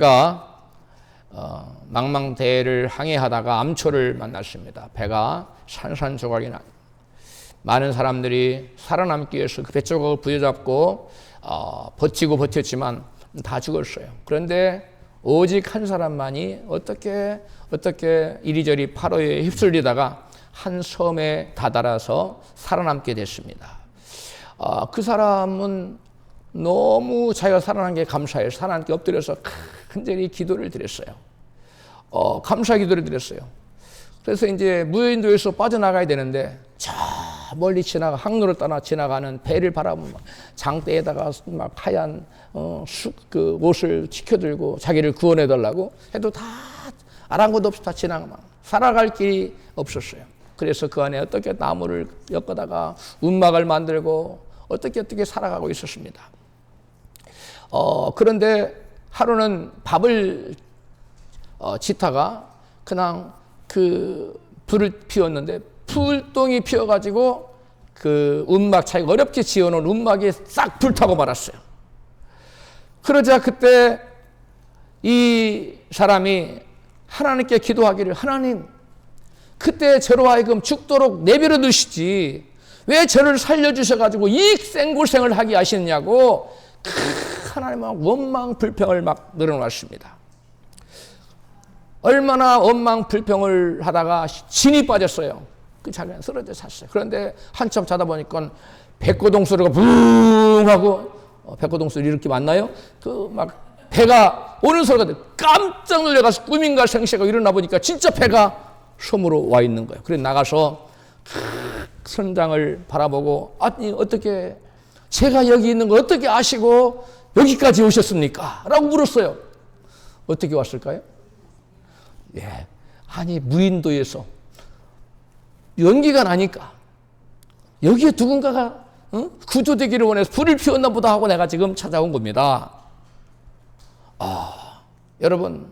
그가 망망대해를 항해하다가 암초를 만났습니다. 배가 산산조각이 나. 많은 사람들이 살아남기 위해서 그 뱃조각을 부여잡고 버티고 버텼지만 다 죽었어요. 그런데 오직 한 사람만이 어떻게 이리저리 파도에 휩쓸리다가 한 섬에 다다라서 살아남게 됐습니다. 그 사람은 너무 자기가 살아난 게 감사해요. 하나님께 엎드려서 간절히 기도를 드렸어요. 감사 기도를 드렸어요. 그래서 이제 무인도에서 빠져나가야 되는데 저 멀리 항로를 떠나 지나가는 배를 바라보면 장대에다가 막 하얀 그 옷을 지켜들고 자기를 구원해 달라고 해도 다 아랑곳 없이 다 지나가면 살아갈 길이 없었어요. 그래서 그 안에 어떻게 나무를 엮어다가 움막을 만들고 어떻게 살아가고 있었습니다. 그런데 하루는 밥을 짓다가 그냥 그 불을 피웠는데 불똥이 피어가지고 그 움막 자기가 어렵게 지어놓은 움막이 싹 불타고 말았어요. 그러자 그때 이 사람이 하나님께 기도하기를, 하나님, 그때 저로 하여금 죽도록 내버려 두시지 왜 저를 살려주셔가지고 이 생고생을 하게 하시느냐고 하나님은 원망 불평을 막 늘어놨습니다. 얼마나 원망 불평을 하다가 진이 빠졌어요. 그 자기는 쓰러져 잤어요. 그런데 한참 자다 보니까 백고동 소리가 붕 하고, 백고동 소리 이렇게 맞나요? 그 막 배가 오는 소리가 깜짝 놀라가서 꿈인가 생시가 일어나 보니까 진짜 배가 섬으로 와 있는 거예요. 그래서 나가서 선장을 바라보고, 아니 어떻게 제가 여기 있는 거 어떻게 아시고 여기까지 오셨습니까? 라고 물었어요. 어떻게 왔을까요? 예, 아니 무인도에서 연기가 나니까 여기에 누군가가 구조되기를 원해서 불을 피웠나 보다 하고 내가 지금 찾아온 겁니다. 여러분,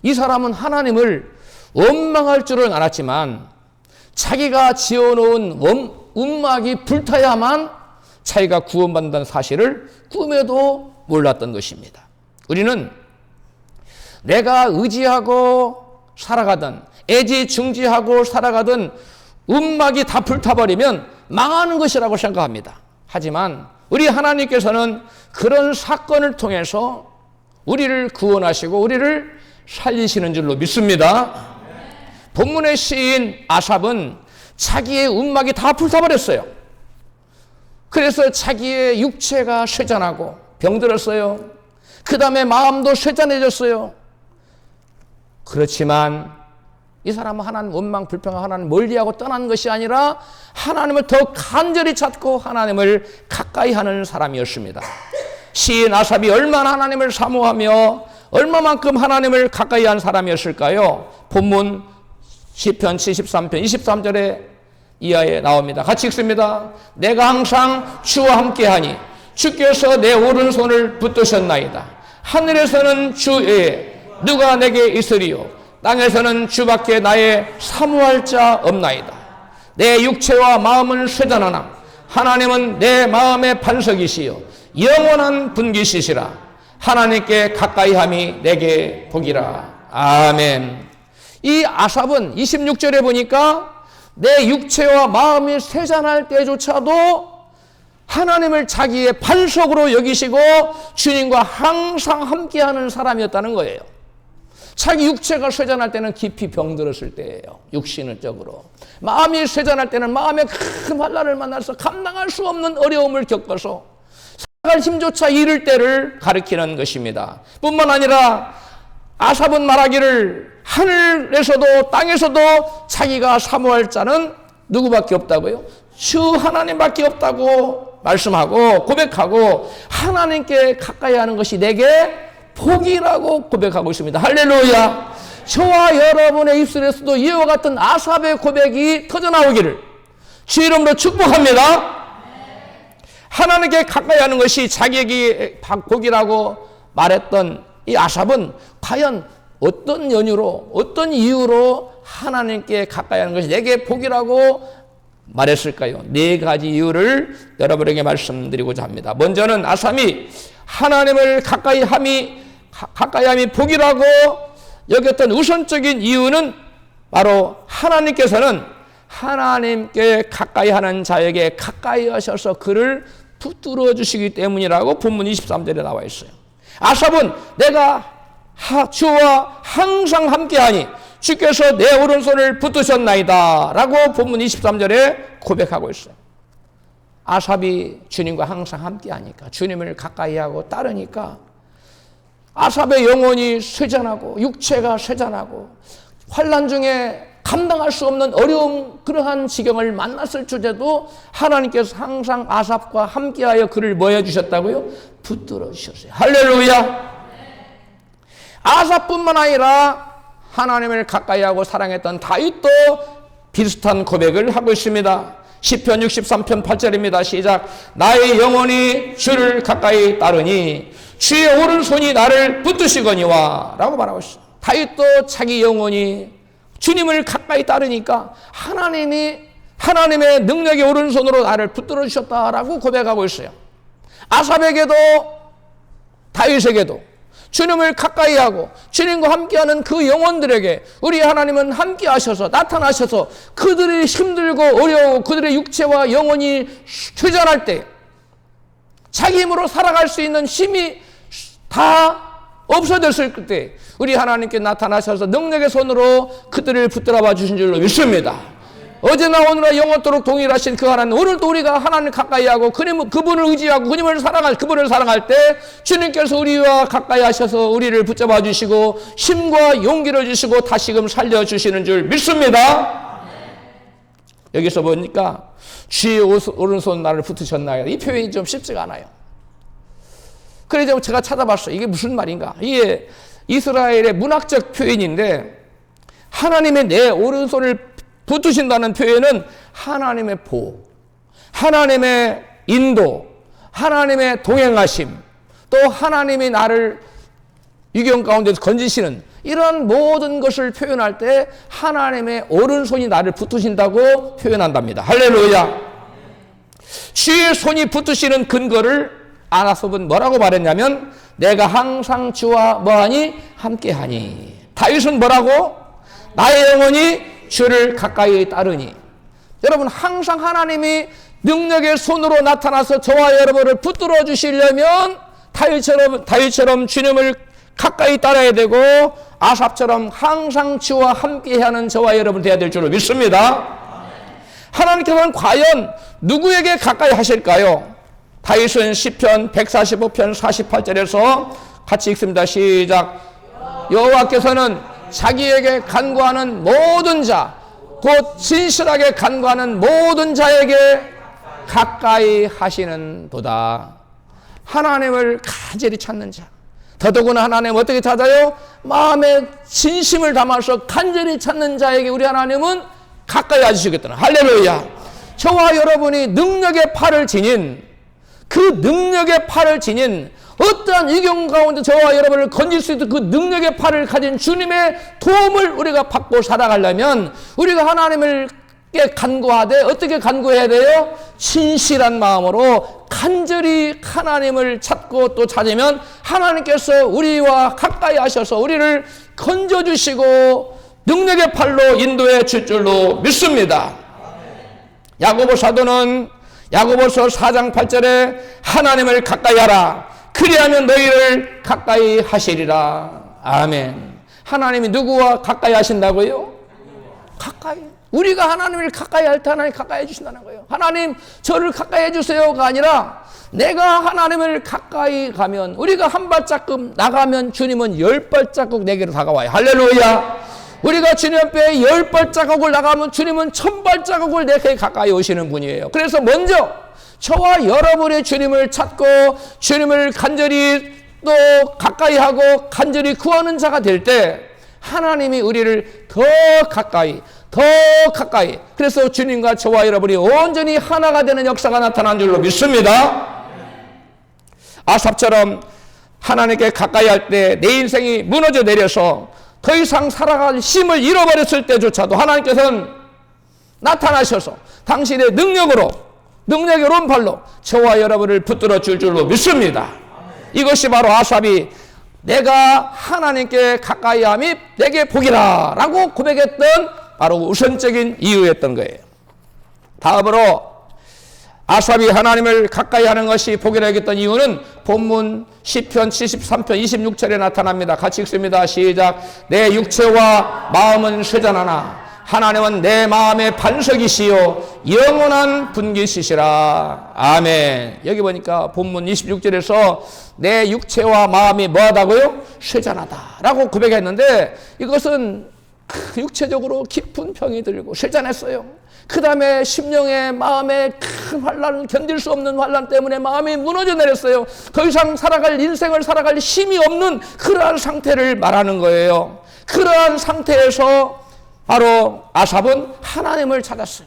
이 사람은 하나님을 원망할 줄은 알았지만 자기가 지어놓은 움막이 불타야만 자기가 구원받는다는 사실을 꿈에도 몰랐던 것입니다. 우리는 내가 의지하고 살아가던, 애지중지하고 살아가던 움막이 다 불타버리면 망하는 것이라고 생각합니다. 하지만 우리 하나님께서는 그런 사건을 통해서 우리를 구원하시고 우리를 살리시는 줄로 믿습니다. 본문의 시인 아삽은 자기의 움막이 다 불타버렸어요. 그래서 자기의 육체가 쇠잔하고 병들었어요. 그 다음에 마음도 쇠잔해졌어요. 그렇지만 이 사람은 하나님 원망 불평하고 하나님 멀리하고 떠난 것이 아니라 하나님을 더 간절히 찾고 하나님을 가까이 하는 사람이었습니다. 시인 아삽이 얼마나 하나님을 사모하며 얼마만큼 하나님을 가까이 한 사람이었을까요? 본문 시편 73편 23절에 이하에 나옵니다. 같이 읽습니다. 내가 항상 주와 함께하니 주께서 내 오른손을 붙드셨나이다. 하늘에서는 주 외에 누가 내게 있으리요? 땅에서는 주밖에 나의 사모할 자 없나이다. 내 육체와 마음은 쇠잔하나 하나님은 내 마음의 반석이시요 영원한 분기시시라. 하나님께 가까이함이 내게 복이라. 아멘. 이 아삽은 26절에 보니까 내 육체와 마음이 쇠잔할 때조차도 하나님을 자기의 반석으로 여기시고 주님과 항상 함께하는 사람이었다는 거예요. 자기 육체가 쇠잔할 때는 깊이 병들었을 때예요. 육신적으로. 마음이 쇠잔할 때는 마음의 큰 환난을 만나서 감당할 수 없는 어려움을 겪어서 살아갈 힘조차 잃을 때를 가리키는 것입니다. 뿐만 아니라 아삽은 말하기를 하늘에서도 땅에서도 자기가 사모할 자는 누구밖에 없다고요? 주 하나님밖에 없다고 말씀하고 고백하고 하나님께 가까이 하는 것이 내게 복이라고 고백하고 있습니다. 할렐루야. 저와 여러분의 입술에서도 이와 같은 아삽의 고백이 터져나오기를 주 이름으로 축복합니다. 하나님께 가까이 하는 것이 자기에게 복이라고 말했던 이 아삽은 과연 어떤 연유로 어떤 이유로 하나님께 가까이 하는 것이 내게 복이라고 말했을까요? 네 가지 이유를 여러분에게 말씀드리고자 합니다. 먼저는 아삽이 하나님을 가까이 함이 가까이함이 복이라고 여겼던 우선적인 이유는 바로 하나님께서는 하나님께 가까이 하는 자에게 가까이 하셔서 그를 붙들어 주시기 때문이라고 본문 23절에 나와 있어요. 아삽은 내가 주와 항상 함께하니 주께서 내 오른손을 붙드셨나이다 라고 본문 23절에 고백하고 있어요. 아삽이 주님과 항상 함께하니까, 주님을 가까이 하고 따르니까 아삽의 영혼이 쇠잔하고 육체가 쇠잔하고 환난 중에 감당할 수 없는 어려움, 그러한 지경을 만났을 주제도 하나님께서 항상 아삽과 함께하여 그를 뭐 해주셨다고요? 붙들어 주셨어요. 할렐루야. 아삽뿐만 아니라 하나님을 가까이하고 사랑했던 다윗도 비슷한 고백을 하고 있습니다. 시편 63편 8절입니다. 시작. 나의 영혼이 주를 가까이 따르니 주의 오른손이 나를 붙드시거니와 라고 말하고 있어요. 다윗도 자기 영혼이 주님을 가까이 따르니까 하나님의 능력의 오른손으로 나를 붙들어 주셨다라고 고백하고 있어요. 아삽에게도 다윗에게도 주님을 가까이 하고 주님과 함께하는 그 영혼들에게 우리 하나님은 함께 하셔서 나타나셔서 그들이 힘들고 어려워 그들의 육체와 영혼이 쇠잔할 때 자기 힘으로 살아갈 수 있는 힘이 다 없어졌을 때 우리 하나님께 나타나셔서 능력의 손으로 그들을 붙들어 봐 주신 줄로 믿습니다. 어제나 오늘나 영원토록 동일하신 그 하나님, 오늘도 우리가 하나님 가까이 하고 그분을 의지하고 그분을 사랑할 때 주님께서 우리와 가까이 하셔서 우리를 붙잡아 주시고 힘과 용기를 주시고 다시금 살려주시는 줄 믿습니다. 여기서 보니까 주의 오른손 나를 붙으셨나요? 이 표현이 좀 쉽지가 않아요. 그래서 제가 찾아봤어요. 이게 무슨 말인가? 이게 이스라엘의 문학적 표현인데 하나님의 내 오른손을 붙으신다는 표현은 하나님의 보호, 하나님의 인도, 하나님의 동행하심, 또 하나님이 나를 위경 가운데서 건지시는 이런 모든 것을 표현할 때 하나님의 오른손이 나를 붙으신다고 표현한답니다. 할렐루야. 주의 손이 붙으시는 근거를 아삽은 뭐라고 말했냐면 내가 항상 주와 뭐하니? 함께하니. 다윗은 뭐라고? 나의 영혼이 주를 가까이 따르니. 여러분 항상 하나님이 능력의 손으로 나타나서 저와 여러분을 붙들어 주시려면 다윗처럼 주님을 가까이 따라야 되고 아삽처럼 항상 주와 함께하는 저와 여러분 되어야 될 줄로 믿습니다. 하나님께서는 과연 누구에게 가까이 하실까요? 다윗은 시편 145편 48절에서 같이 읽습니다. 시작. 여호와께서는 자기에게 간구하는 모든 자, 곧 진실하게 간구하는 모든 자에게 가까이 하시는 도다. 하나님을 간절히 찾는 자, 더더구나 하나님 어떻게 찾아요? 마음에 진심을 담아서 간절히 찾는 자에게 우리 하나님은 가까이 하시겠다. 할렐루야. 저와 여러분이 능력의 팔을 지닌 그 능력의 팔을 지닌 어떠한 위경 가운데 저와 여러분을 건질 수 있는 그 능력의 팔을 가진 주님의 도움을 우리가 받고 살아가려면 우리가 하나님을 간구하되 어떻게 간구해야 돼요? 진실한 마음으로 간절히 하나님을 찾고 또 찾으면 하나님께서 우리와 가까이 하셔서 우리를 건져주시고 능력의 팔로 인도해 줄 줄로 믿습니다. 야고보 사도는 야고보서 4장 8절에 하나님을 가까이 하라. 그리하면 너희를 가까이 하시리라. 아멘. 하나님이 누구와 가까이 하신다고요? 가까이. 우리가 하나님을 가까이 할 때 하나님 가까이 해주신다는 거예요. 하나님 저를 가까이 해주세요가 아니라 내가 하나님을 가까이 가면 우리가 한 발자국 나가면 주님은 10발자국 내게로 다가와요. 할렐루야. 우리가 주님 앞에 10발자국을 나가면 주님은 1000발자국을 내게 가까이 오시는 분이에요. 그래서 먼저 저와 여러분의 주님을 찾고 주님을 간절히 또 가까이 하고 간절히 구하는 자가 될 때 하나님이 우리를 더 가까이 그래서 주님과 저와 여러분이 온전히 하나가 되는 역사가 나타난 줄로 믿습니다. 아삽처럼 하나님께 가까이 할 때 내 인생이 무너져 내려서 더 이상 살아갈 힘을 잃어버렸을 때조차도 하나님께서는 나타나셔서 당신의 능력의 오른팔로 저와 여러분을 붙들어 줄 줄로 믿습니다. 이것이 바로 아삽이 내가 하나님께 가까이 함이 내게 복이라 라고 고백했던 바로 우선적인 이유였던 거예요. 다음으로 아삽이 하나님을 가까이 하는 것이 복이라 했던 이유는 본문 시편 73편 26절에 나타납니다. 같이 읽습니다. 시작. 내 육체와 마음은 쇠잔하나 하나님은 내 마음의 반석이시요 영원한 분깃이시라. 아멘. 여기 보니까 본문 26절에서 내 육체와 마음이 뭐하다고요? 쇠잔하다 라고 고백했는데 이것은 육체적으로 깊은 병이 들고 쇠잔했어요. 그 다음에 심령의 마음에 큰 환란을 견딜 수 없는 환란 때문에 마음이 무너져 내렸어요. 더 이상 살아갈 인생을 살아갈 힘이 없는 그러한 상태를 말하는 거예요. 그러한 상태에서 바로 아삽은 하나님을 찾았어요.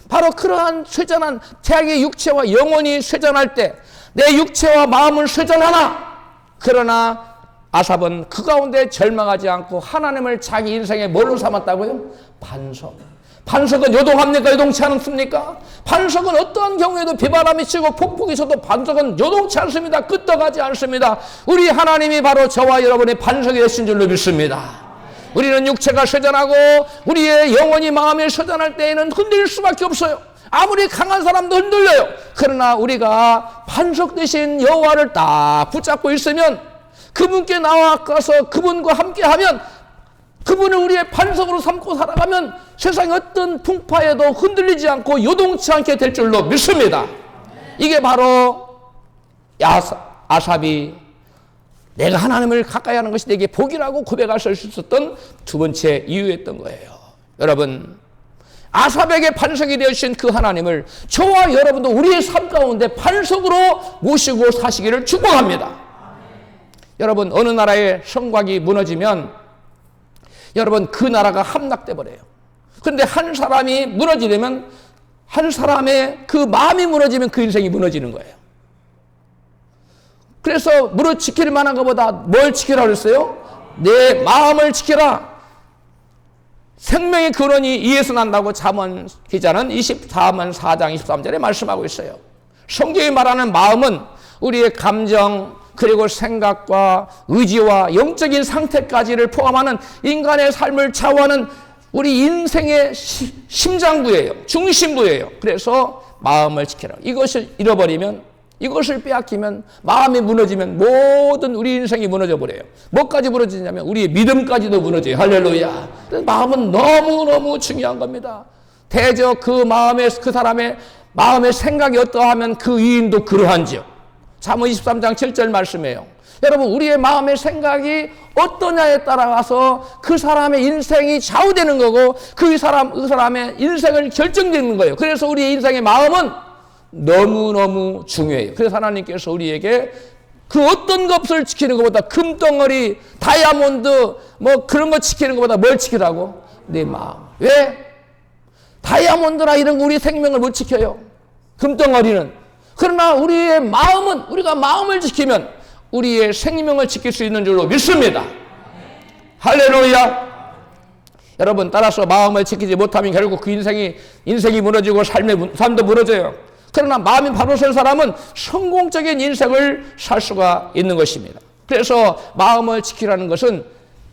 바로 그러한 쇠잔한 자기 육체와 영혼이 쇠잔할 때 내 육체와 마음은 쇠잔하나 그러나 아삽은 그 가운데 절망하지 않고 하나님을 자기 인생의 뭘로 삼았다고요? 반석. 반석은 요동합니까? 요동치 않습니까? 반석은 어떠한 경우에도 비바람이 치고 폭풍이 쳐도 반석은 요동치 않습니다. 끄떡하지 않습니다. 우리 하나님이 바로 저와 여러분의 반석이 되신 줄로 믿습니다. 우리는 육체가 쇠잔하고 우리의 영혼이 마음에 쇠잔할 때에는 흔들릴 수밖에 없어요. 아무리 강한 사람도 흔들려요. 그러나 우리가 반석 되신 여호와를 딱 붙잡고 있으면 그분께 나아가서 그분과 함께하면 그분을 우리의 반석으로 삼고 살아가면 세상의 어떤 풍파에도 흔들리지 않고 요동치 않게 될 줄로 믿습니다. 이게 바로 아삽이 내가 하나님을 가까이 하는 것이 내게 복이라고 고백할 수 있었던 두 번째 이유였던 거예요. 여러분, 아삽에게 반석이 되어주신 그 하나님을 저와 여러분도 우리의 삶 가운데 반석으로 모시고 사시기를 축복합니다. 여러분, 어느 나라의 성곽이 무너지면 여러분 그 나라가 함락돼 버려요. 그런데 한 사람이 무너지려면 한 사람의 그 마음이 무너지면 그 인생이 무너지는 거예요. 그래서 무릇 지킬 만한 것보다 뭘 지키라고 그랬어요? 내 마음을 지키라. 생명의 근원이 이에서 난다고 잠언 기자는 24만 4장 23절에 말씀하고 있어요. 성경이 말하는 마음은 우리의 감정 그리고 생각과 의지와 영적인 상태까지를 포함하는 인간의 삶을 좌우하는 우리 인생의 심장부예요. 중심부예요. 그래서 마음을 지키라. 이것을 잃어버리면 이것을 빼앗기면 마음이 무너지면 모든 우리 인생이 무너져 버려요. 뭐까지 무너지냐면 우리의 믿음까지도 무너져요. 할렐루야. 마음은 너무너무 중요한 겁니다. 대저 그 마음의 그 사람의 마음의 생각이 어떠하면 그 이인도 그러한지요. 잠언 23장 7절 말씀이에요. 여러분, 우리의 마음의 생각이 어떠냐에 따라서 그 사람의 인생이 좌우되는 거고 그 사람의 인생을 결정짓는 거예요. 그래서 우리의 인생의 마음은 너무너무 중요해요. 그래서 하나님께서 우리에게 그 어떤 것을 지키는 것보다 금덩어리, 다이아몬드 뭐 그런 거 지키는 것보다 뭘 지키라고? 내 마음. 왜? 다이아몬드나 이런 거 우리 생명을 못 지켜요. 금덩어리는. 그러나 우리의 마음은 우리가 마음을 지키면 우리의 생명을 지킬 수 있는 줄로 믿습니다. 할렐루야. 여러분, 따라서 마음을 지키지 못하면 결국 그 인생이 무너지고 삶도 무너져요. 그러나 마음이 바로 선 사람은 성공적인 인생을 살 수가 있는 것입니다. 그래서 마음을 지키라는 것은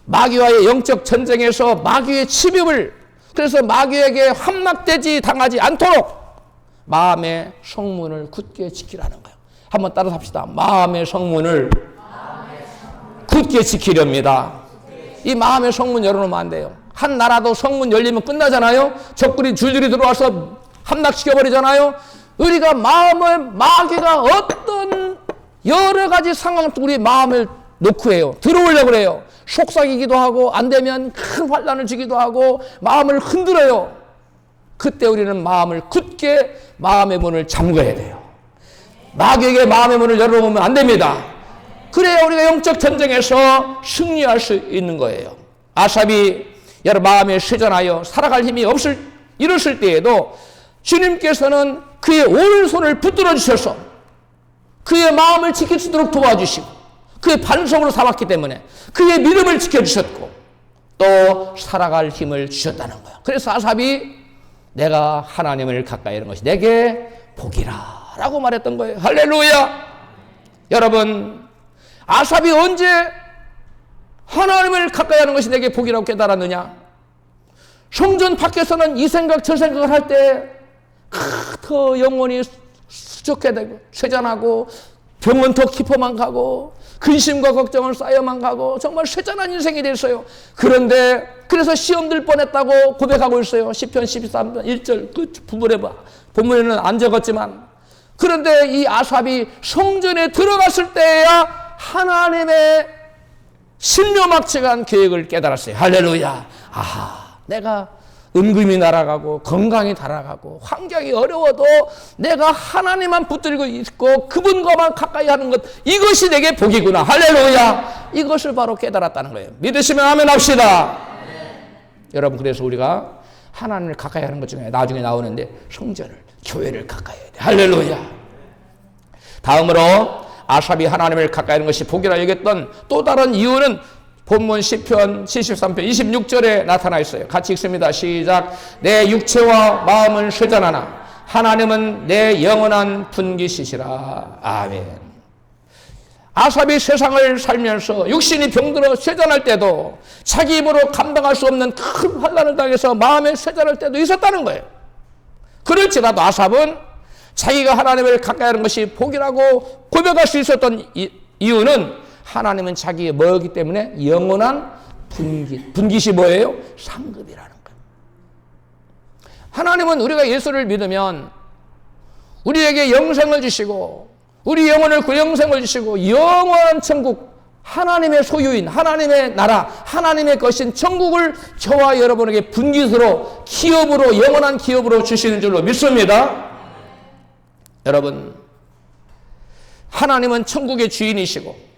마귀와의 영적 전쟁에서 마귀의 침입을, 그래서 마귀에게 함락되지 당하지 않도록 마음의 성문을 굳게 지키라는 거예요. 한번 따라서 합시다. 마음의 성문을 굳게 지키렵니다. 이 마음의 성문 열어놓으면 안 돼요. 한 나라도 성문 열리면 끝나잖아요. 적군이 줄줄이 들어와서 함락시켜버리잖아요. 우리가 마음을, 마귀가 어떤 여러 가지 상황 우리 마음을 놓고 해요. 들어오려고 그래요. 속삭이기도 하고 안 되면 큰 환란을 주기도 하고 마음을 흔들어요. 그때 우리는 마음을 굳게 마음의 문을 잠궈야 돼요. 마귀에게 마음의 문을 열어보면 안 됩니다. 그래야 우리가 영적 전쟁에서 승리할 수 있는 거예요. 아삽이 여러 마음에 쇠잔하여 살아갈 힘이 이랬을 때에도 주님께서는 그의 오른손을 붙들어 주셔서 그의 마음을 지킬 수 있도록 도와주시고 그의 반석으로 삼았기 때문에 그의 믿음을 지켜주셨고 또 살아갈 힘을 주셨다는 거예요. 그래서 아삽이 내가 하나님을 가까이 하는 것이 내게 복이라 라고 말했던 거예요. 할렐루야. 여러분, 아삽이 언제 하나님을 가까이 하는 것이 내게 복이라고 깨달았느냐? 성전 밖에서는 이 생각 저 생각을 할 때 더 영혼이 수척해 되고 쇠잔하고 병은 더 깊어만 가고 근심과 걱정을 쌓여만 가고 정말 쇠잔한 인생이 됐어요. 그런데 그래서 시험 들 뻔했다고 고백하고 있어요. 시편 13편 1절 그 본문에는 안 적었지만, 그런데 이 아삽이 성전에 들어갔을 때야 하나님의 신묘막측한 계획을 깨달았어요. 할렐루야. 아하, 내가 은금이 날아가고 건강이 달아가고 환경이 어려워도 내가 하나님만 붙들고 있고 그분과만 가까이 하는 것, 이것이 내게 복이구나. 할렐루야. 이것을 바로 깨달았다는 거예요. 믿으시면 아멘 합시다. 여러분, 그래서 우리가 하나님을 가까이 하는 것 중에 나중에 나오는데 성전을, 교회를 가까이 해야 돼. 할렐루야. 다음으로 아삽이 하나님을 가까이 하는 것이 복이라 여겼던 또 다른 이유는 본문 시편 73편 26절에 나타나 있어요. 같이 읽습니다. 시작. 내 육체와 마음은 쇠잔하나 하나님은 내 영원한 분깃이시라. 아멘. 아삽이 세상을 살면서 육신이 병들어 쇠잔할 때도 자기 힘으로 감당할 수 없는 큰 환난을 당해서 마음에 쇠잔할 때도 있었다는 거예요. 그럴지라도 아삽은 자기가 하나님을 가까이 하는 것이 복이라고 고백할 수 있었던 이유는 하나님은 자기의 뭐였기 때문에 영원한 분깃. 분깃이 뭐예요? 상급이라는 거예요. 하나님은 우리가 예수를 믿으면 우리에게 영생을 주시고 우리 영혼을 그 영생을 주시고 영원한 천국, 하나님의 소유인 하나님의 나라, 하나님의 것인 천국을 저와 여러분에게 분깃으로, 기업으로, 영원한 기업으로 주시는 줄로 믿습니다. 여러분, 하나님은 천국의 주인이시고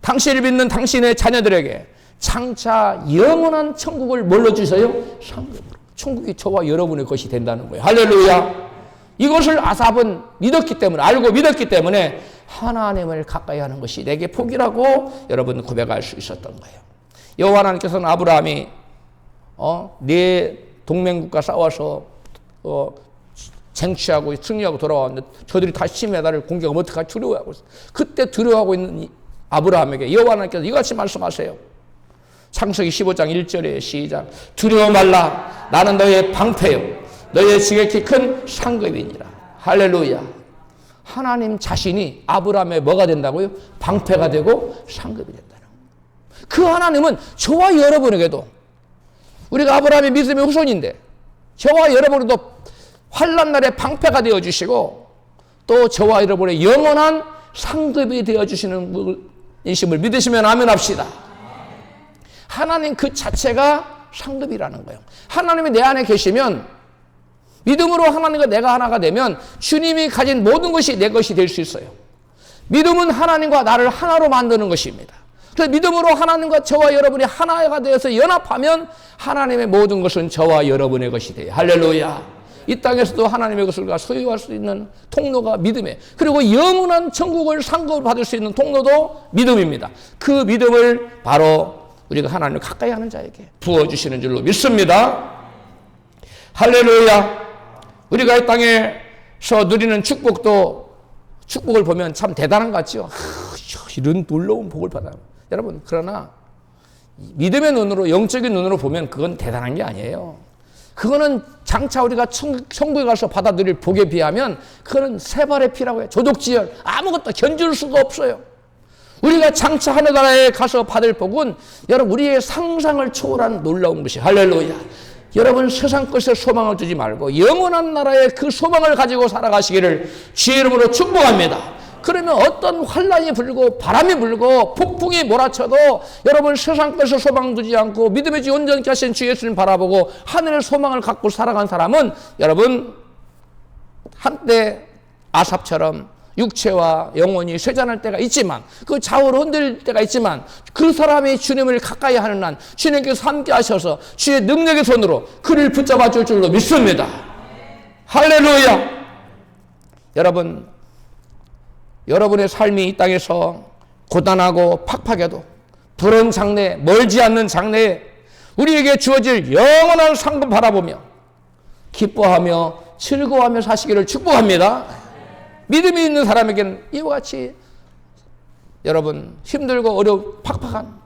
당신을 믿는 당신의 자녀들에게 장차 영원한 천국을 뭘로 주세요? 상급으로. 천국이 저와 여러분의 것이 된다는 거예요. 할렐루야. 이것을 아삽은 믿었기 때문에, 알고 믿었기 때문에 하나님을 가까이 하는 것이 내게 복이라고 여러분 고백할 수 있었던 거예요. 여호와 하나님께서는 아브라함이 네 동맹국과 싸워서 쟁취하고 승리하고 돌아왔는데 저들이 다시 나를 공격하면 어떡하지? 두려워하고 있어요. 그때 두려워하고 있는 아브라함에게 여호와 하나님께서 이같이 말씀하세요. 창세기 15장 1절에 시작. 두려워 말라. 나는 너의 방패요 너의 지극히 큰 상급이니라. 할렐루야. 하나님 자신이 아브라함의 뭐가 된다고요? 방패가 되고 상급이 된다는 거예요. 그 하나님은 저와 여러분에게도, 우리가 아브라함의 믿음의 후손인데 저와 여러분에게도 환난 날에 방패가 되어주시고 또 저와 여러분의 영원한 상급이 되어주시는 이심을 믿으시면 아멘 합시다. 하나님 그 자체가 상급이라는 거예요. 하나님이 내 안에 계시면, 믿음으로 하나님과 내가 하나가 되면 주님이 가진 모든 것이 내 것이 될 수 있어요. 믿음은 하나님과 나를 하나로 만드는 것입니다. 그래서 믿음으로 하나님과 저와 여러분이 하나가 되어서 연합하면 하나님의 모든 것은 저와 여러분의 것이 돼요. 할렐루야. 이 땅에서도 하나님의 것을 소유할 수 있는 통로가 믿음이에요. 그리고 영원한 천국을 상급을 받을 수 있는 통로도 믿음입니다. 그 믿음을 바로 우리가 하나님을 가까이 하는 자에게 부어주시는 줄로 믿습니다. 할렐루야. 우리가 이 땅에서 누리는 축복을 보면 참 대단한 것 같죠. 이런 놀라운 복을 받아요. 여러분, 그러나 믿음의 눈으로, 영적인 눈으로 보면 그건 대단한 게 아니에요. 그거는 장차 우리가 천국에 가서 받아들일 복에 비하면 그거는 세 발의 피라고 해요. 조독지열, 아무것도 견줄 수가 없어요. 우리가 장차 하늘나라에 가서 받을 복은 여러분 우리의 상상을 초월한 놀라운 것이, 할렐루야. 여러분 세상 것에 소망을 두지 말고 영원한 나라의 그 소망을 가지고 살아가시기를 주의 이름으로 축복합니다. 그러면 어떤 환란이 불고 바람이 불고 폭풍이 몰아쳐도 여러분 세상 것에 소망 두지 않고 믿음의 주 온전케 하신 주 예수님 바라보고 하늘의 소망을 갖고 살아간 사람은 여러분 한때 아삽처럼 육체와 영혼이 쇠잔할 때가 있지만, 그 좌우로 흔들릴 때가 있지만, 그 사람이 주님을 가까이 하는 한 주님께서 함께 하셔서 주의 능력의 손으로 그를 붙잡아 줄 줄로 믿습니다. 할렐루야. 여러분, 여러분의 삶이 이 땅에서 고단하고 팍팍해도 부러운 장래, 멀지 않는 장래에 우리에게 주어질 영원한 상급 바라보며 기뻐하며 즐거워하며 사시기를 축복합니다. 믿음이 있는 사람에게는 이와 같이 여러분 힘들고 어렵고 팍팍한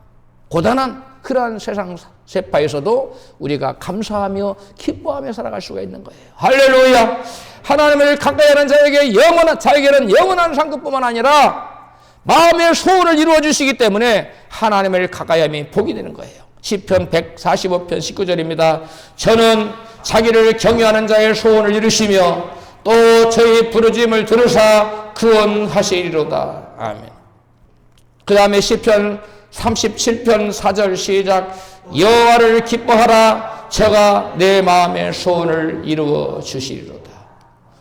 고단한 그러한 세상 세파에서도 우리가 감사하며 기뻐하며 살아갈 수가 있는 거예요. 할렐루야. 하나님을 가까이 하는 자에게는 영원한 상급뿐만 아니라 마음의 소원을 이루어 주시기 때문에 하나님을 가까이 함이 복이 되는 거예요. 시편 145편 19절입니다. 저는 자기를 경외하는 자의 소원을 이루시며 또 저희 부르짖음을 들으사 구원하시리로다. 아멘. 그 다음에 시편 37편 4절 시작. 여호와를 기뻐하라. 저가 내 마음의 소원을 이루어 주시리로다.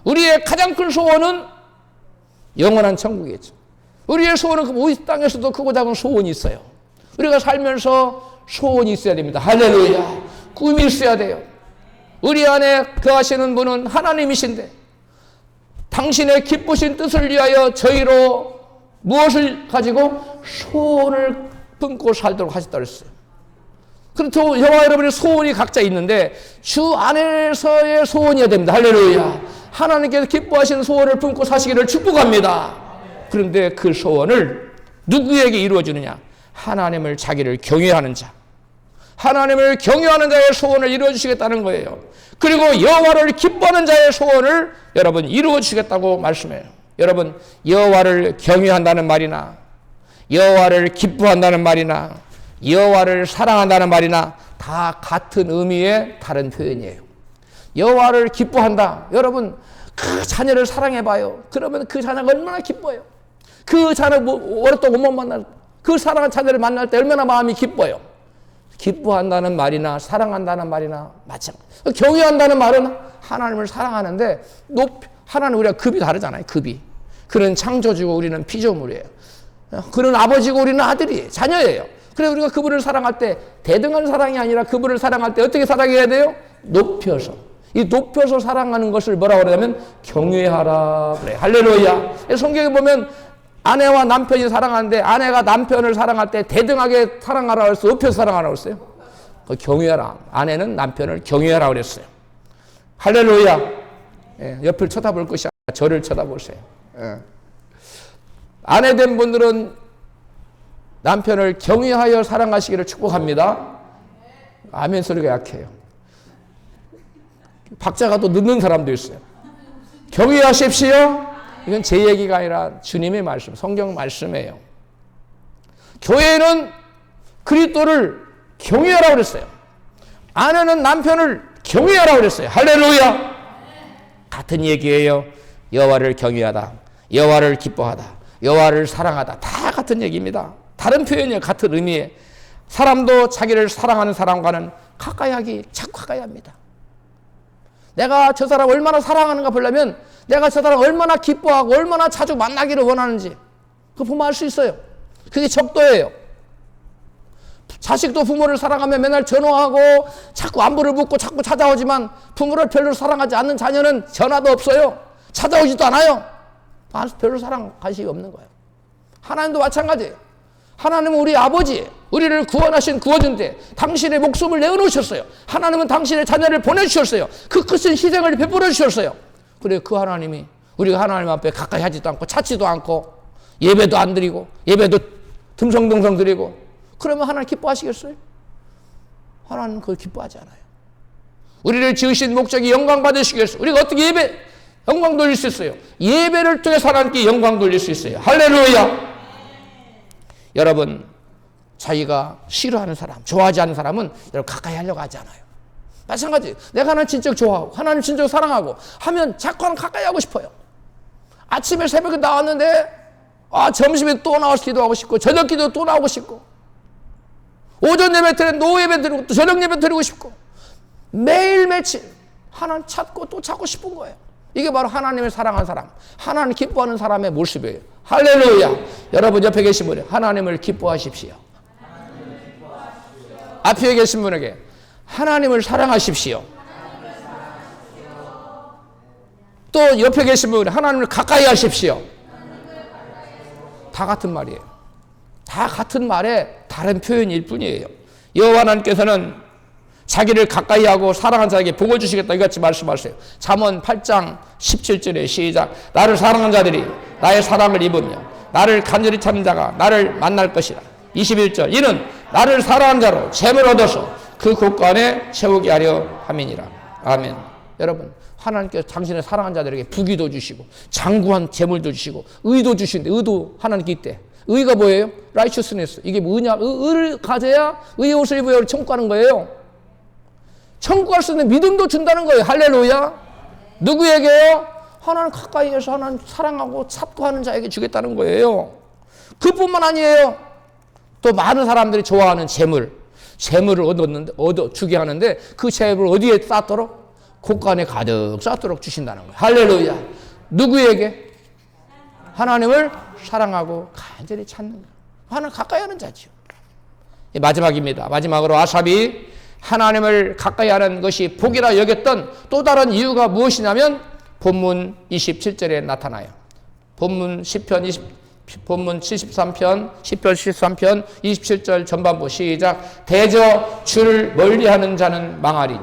우리의 가장 큰 소원은 영원한 천국이겠죠. 우리의 소원은 이 땅에서도 크고 작은 소원이 있어요. 우리가 살면서 소원이 있어야 됩니다. 할렐루야. 꿈이 있어야 돼요. 우리 안에 거하시는 분은 하나님이신데 당신의 기쁘신 뜻을 위하여 저희로 무엇을 가지고 소원을 품고 살도록 하셨다고 했어요. 그렇다고 저와 여러분의 소원이 각자 있는데 주 안에서의 소원이어야 됩니다. 할렐루야. 하나님께서 기뻐하시는 소원을 품고 사시기를 축복합니다. 그런데 그 소원을 누구에게 이루어주느냐? 하나님을 자기를 경외하는 자. 하나님을 경외하는 자의 소원을 이루어주시겠다는 거예요. 그리고 여호와를 기뻐하는 자의 소원을 여러분 이루어주시겠다고 말씀해요. 여러분 여호와를 경외한다는 말이나 여호와를 기뻐한다는 말이나 여호와를 사랑한다는 말이나 다 같은 의미의 다른 표현이에요. 여호와를 기뻐한다. 여러분 그 자녀를 사랑해봐요. 그러면 그 자녀가 얼마나 기뻐요. 그 자녀 오랫동안 못 만날 그 사랑한 자녀를 만날 때 얼마나 마음이 기뻐요. 기뻐한다는 말이나 사랑한다는 말이나 마찬가지. 경외한다는 말은 하나님을 사랑하는데 하나님 우리가 급이 다르잖아요. 급이. 그는 창조주고 우리는 피조물이에요. 그는 아버지고 우리는 아들이에요. 자녀예요. 그래서 우리가 그분을 사랑할 때 대등한 사랑이 아니라 그분을 사랑할 때 어떻게 사랑해야 돼요? 높여서. 이 높여서 사랑하는 것을 뭐라고 그러냐면 경외하라 그래. 할렐루야. 성경에 보면 아내와 남편이 사랑하는데 아내가 남편을 사랑할 때 대등하게 사랑하라 그랬어요? 높여서 사랑하라 그랬어요? 경외하라. 아내는 남편을 경외하라 그랬어요. 할렐루야. 예, 옆을 쳐다볼 것이 아니라 저를 쳐다보세요. 예. 아내 된 분들은 남편을 경외하여 사랑하시기를 축복합니다. 아멘 소리가 약해요. 박자가 또 늦는 사람도 있어요. 경외하십시오. 이건 제 얘기가 아니라 주님의 말씀, 성경 말씀이에요. 교회는 그리스도를 경외하라고 그랬어요. 아내는 남편을 경외하라고 그랬어요. 할렐루야. 같은 얘기예요. 여호와를 경외하다, 여호와를 기뻐하다, 여호와를 사랑하다. 다 같은 얘기입니다. 다른 표현이에요. 같은 의미에. 사람도 자기를 사랑하는 사람과는 가까이 하기 자꾸 가까이 합니다. 내가 저 사람 얼마나 사랑하는가 보려면 내가 저 사람 얼마나 기뻐하고 얼마나 자주 만나기를 원하는지 그거 보면 알 수 있어요. 그게 적도예요. 자식도 부모를 사랑하면 맨날 전화하고 자꾸 안부를 묻고 자꾸 찾아오지만 부모를 별로 사랑하지 않는 자녀는 전화도 없어요. 찾아오지도 않아요. 별로 사랑 관심이 없는 거예요. 하나님도 마찬가지예요. 하나님은 우리 아버지, 우리를 구원하신 구원주인데 당신의 목숨을 내어놓으셨어요. 하나님은 당신의 자녀를 보내주셨어요. 그 크신 희생을 베풀어 주셨어요. 그래 그 하나님이 우리가 하나님 앞에 가까이 하지도 않고 찾지도 않고 예배도 안 드리고 예배도 듬성듬성 드리고 그러면 하나님 기뻐하시겠어요? 하나님은 그걸 기뻐하지 않아요. 우리를 지으신 목적이 영광 받으시겠어요? 우리가 어떻게 영광 돌릴 수 있어요? 예배를 통해서 하나님께 영광 돌릴 수 있어요. 할렐루야. 여러분 자기가 싫어하는 사람, 좋아하지 않는 사람은 여러분 가까이 하려고 하지 않아요. 마찬가지. 내가 하나님 진짜 좋아하고 하나님 진짜 사랑하고 하면 자꾸 하나님 가까이 하고 싶어요. 아침에 새벽에 나왔는데 점심에 또 나와서 기도하고 싶고 저녁 기도 또 나오고 싶고 오전 예배 드리고 오후 예배 드리고 또 저녁 예배 드리고 싶고 매일 며칠 하나님 찾고 또 찾고 싶은 거예요. 이게 바로 하나님을 사랑하는 사람, 하나님 기뻐하는 사람의 모습이에요. 할렐루야. 여러분 옆에 계신 분이 하나님을 기뻐하십시오. 앞에 계신 분에게 하나님을 사랑하십시오. 또 옆에 계신 분이 하나님을 가까이 하십시오. 다 같은 말이에요. 다 같은 말에 다른 표현일 뿐이에요. 여호와 하나님께서는 자기를 가까이 하고 사랑한 자에게 복을 주시겠다 이같이 말씀하세요. 잠언 8장 17절에 시작. 나를 사랑하는 자들이 나의 사랑을 입으며 나를 간절히 찾는 자가 나를 만날 것이라. 21절 이는 나를 사랑한 자로 재물 얻어서 그 곳간에 채우게 하려 함이니라. 아멘. 여러분 하나님께서 당신의 사랑한 자들에게 부귀도 주시고 장구한 재물도 주시고 의도 주시는데 의도 하나님께 있대. 의가 뭐예요? righteousness. 이게 뭐냐? 의를 가져야 의의 옷을 입어야 천국하는 거예요. 천국할 수 있는 믿음도 준다는 거예요. 할렐루야. 누구에게요? 하나님 가까이에서 하나님 사랑하고 찾고 하는 자에게 주겠다는 거예요. 그뿐만 아니에요. 또 많은 사람들이 좋아하는 재물을 얻어 주게 하는데 그 재물을 어디에 쌓도록? 곳간에 가득 쌓도록 주신다는 거예요. 할렐루야. 누구에게? 하나님을 사랑하고 간절히 찾는 거예요. 하나님 가까이 하는 자죠. 마지막입니다. 마지막으로 아삽이 하나님을 가까이 하는 것이 복이라 여겼던 또 다른 이유가 무엇이냐면 본문 27절에 나타나요. 본문 73편, 10편 73편 27절 전반부 시작. 대저 주를 멀리하는 자는 망하리니.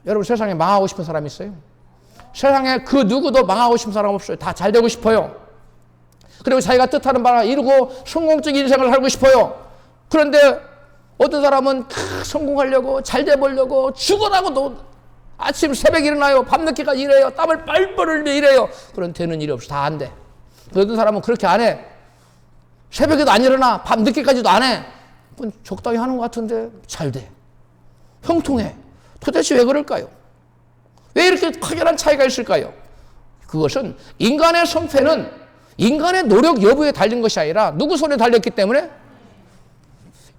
여러분 세상에 망하고 싶은 사람 있어요? 세상에 그 누구도 망하고 싶은 사람 없어요. 다 잘 되고 싶어요. 그리고 자기가 뜻하는 바를 이루고 성공적인 인생을 살고 싶어요. 그런데 어떤 사람은 성공하려고 잘 돼보려고 죽어라고도 아침 새벽에 일어나요. 밤늦게까지 일해요. 땀을 뻘뻘 흘리며 일해요. 그런 되는 일이 없어. 다 안 돼. 어떤 사람은 그렇게 안 해. 새벽에도 안 일어나. 밤늦게까지도 안 해. 적당히 하는 것 같은데 잘 돼. 형통해. 도대체 왜 그럴까요? 왜 이렇게 확연한 차이가 있을까요? 그것은 인간의 성패는 인간의 노력 여부에 달린 것이 아니라 누구 손에 달렸기 때문에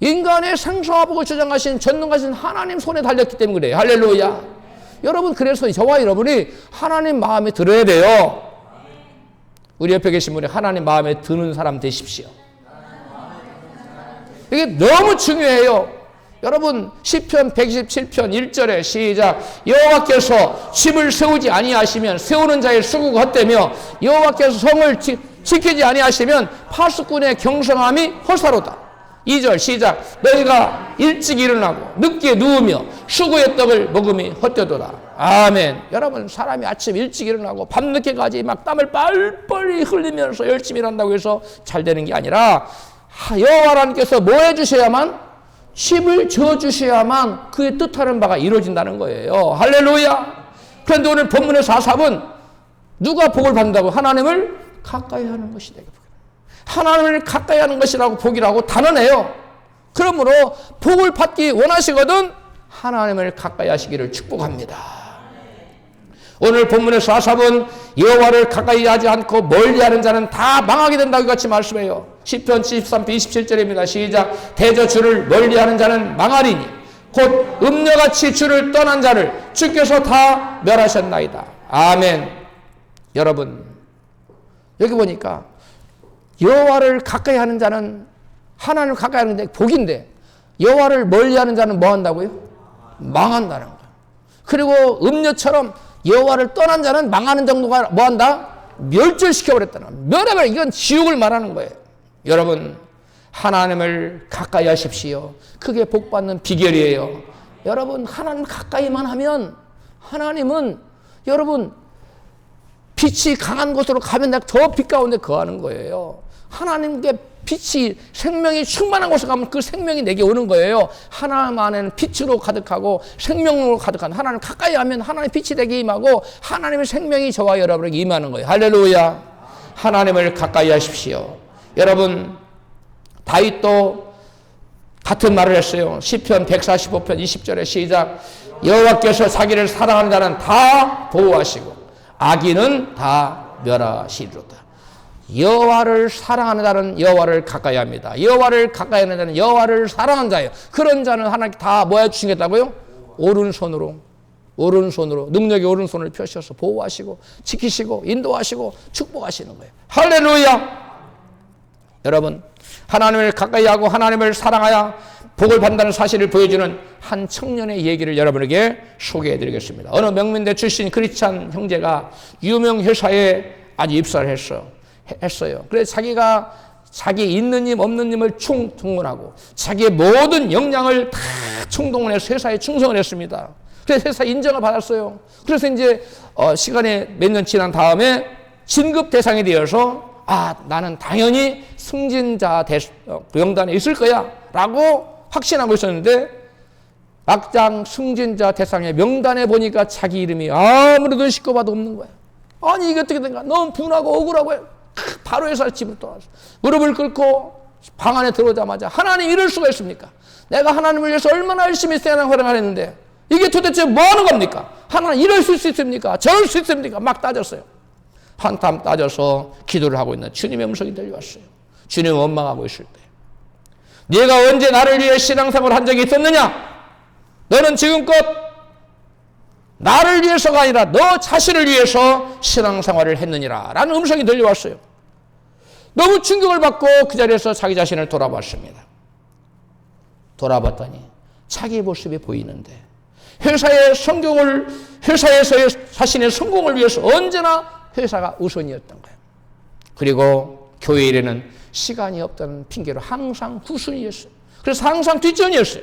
인간의 생사화복을 주장하신 전능하신 하나님 손에 달렸기 때문에 그래요. 할렐루야. 여러분 그래서 저와 여러분이 하나님 마음에 들어야 돼요. 우리 옆에 계신 분이 하나님 마음에 드는 사람 되십시오. 이게 너무 중요해요. 여러분 시편 127편 1절에 시작. 여호와께서 집을 세우지 아니하시면 세우는 자의 수고가 헛되며 여호와께서 성을 지키지 아니하시면 파수꾼의 경성함이 헛사로다. 2절 시작. 너희가 일찍 일어나고 늦게 누우며 수고의 떡을 먹음이 헛되도다. 아멘. 여러분 사람이 아침 일찍 일어나고 밤늦게까지 막 땀을 뻘뻘이 흘리면서 열심히 일한다고 해서 잘 되는 게 아니라 여호와 하나님께서 뭐 해주셔야만? 집을 지어주셔야만 그의 뜻하는 바가 이루어진다는 거예요. 할렐루야. 그런데 오늘 본문에서 아삽은 누가 복을 받는다고? 하나님을 가까이 하는 것이 되게 하나님을 가까이 하는 것이라고 복이라고 단언해요. 그러므로 복을 받기 원하시거든 하나님을 가까이 하시기를 축복합니다. 오늘 본문에서 아삽은 여호와를 가까이 하지 않고 멀리하는 자는 다 망하게 된다고 같이 말씀해요. 시편 73편 27절입니다. 시작. 대저 주를 멀리하는 자는 망하리니 곧 음녀같이 주를 떠난 자를 주께서 다 멸하셨나이다. 아멘. 여러분 여기 보니까 여호와를 가까이 하는 자는 하나님을 가까이 하는 데 복인데 여호와를 멀리하는 자는 뭐 한다고요? 망한다는 거예요. 그리고 음녀처럼 여호와를 떠난 자는 망하는 정도가 뭐 한다? 멸절시켜버렸다는 멸해버려. 이건 지옥을 말하는 거예요. 여러분 하나님을 가까이 하십시오. 그게 복받는 비결이에요. 여러분 하나님 가까이만 하면 하나님은 여러분 빛이 강한 곳으로 가면 내가 더 빛 가운데 거하는 거예요. 하나님께 빛이 생명이 충만한 곳에 가면 그 생명이 내게 오는 거예요. 하나님 안에는 빛으로 가득하고 생명으로 가득한 하나님 가까이 하면 하나님의 빛이 내게 임하고 하나님의 생명이 저와 여러분에게 임하는 거예요. 할렐루야. 하나님을 가까이 하십시오. 여러분 다윗도 같은 말을 했어요. 시편 145편 20절에 시작. 여호와께서 자기를 사랑하는 자는 다 보호하시고 악인은 다 멸하시리로다. 여호와를 사랑하는 자는 여호와를 가까이 합니다. 여호와를 가까이 하는 자는 여호와를 사랑하는 자예요. 그런 자는 하나님께 다 뭐 해주시겠다고요? 오른손으로 능력의 오른손을 펴셔서 보호하시고 지키시고 인도하시고 축복하시는 거예요. 할렐루야. 여러분 하나님을 가까이 하고 하나님을 사랑하여 복을 받는다는 사실을 보여주는 한 청년의 얘기를 여러분에게 소개해 드리겠습니다. 어느 명문대 출신 크리스찬 형제가 유명 회사에 아주 입사를 했어요. 그래서 자기가 자기 있는 님 없는 님을 총동원하고 자기의 모든 역량을 다 총동원해서 회사에 충성을 했습니다. 그래서 회사 인정을 받았어요. 그래서 이제 시간이 몇 년 지난 다음에 진급 대상이 되어서 나는 당연히 승진자 명단에 있을 거야 라고 확신하고 있었는데 막장 승진자 대상의 명단에 보니까 자기 이름이 아무래도 쉽고 봐도 없는 거야. 아니 이게 어떻게 된가? 너무 분하고 억울하고 바로 회사 집으로 돌아왔어. 무릎을 꿇고 방 안에 들어오자마자 하나님 이럴 수가 있습니까? 내가 하나님을 위해서 얼마나 열심히 생활을 했는데 이게 도대체 뭐 하는 겁니까? 하나님 이럴 수 있습니까? 저럴 수 있습니까? 막 따졌어요. 한참 따져서 기도를 하고 있는 주님의 음성이 들려왔어요. 주님 원망하고 있을 때 네가 언제 나를 위해 신앙생활을 한 적이 있었느냐? 너는 지금껏 나를 위해서가 아니라 너 자신을 위해서 신앙생활을 했느니라 라는 음성이 들려왔어요. 너무 충격을 받고 그 자리에서 자기 자신을 돌아봤습니다. 돌아봤더니 자기 모습이 보이는데 회사에서의 자신의 성공을 위해서 언제나 회사가 우선이었던 거예요. 그리고 교회 일에는 시간이 없다는 핑계로 항상 후순위였어요. 그래서 항상 뒷전이었어요.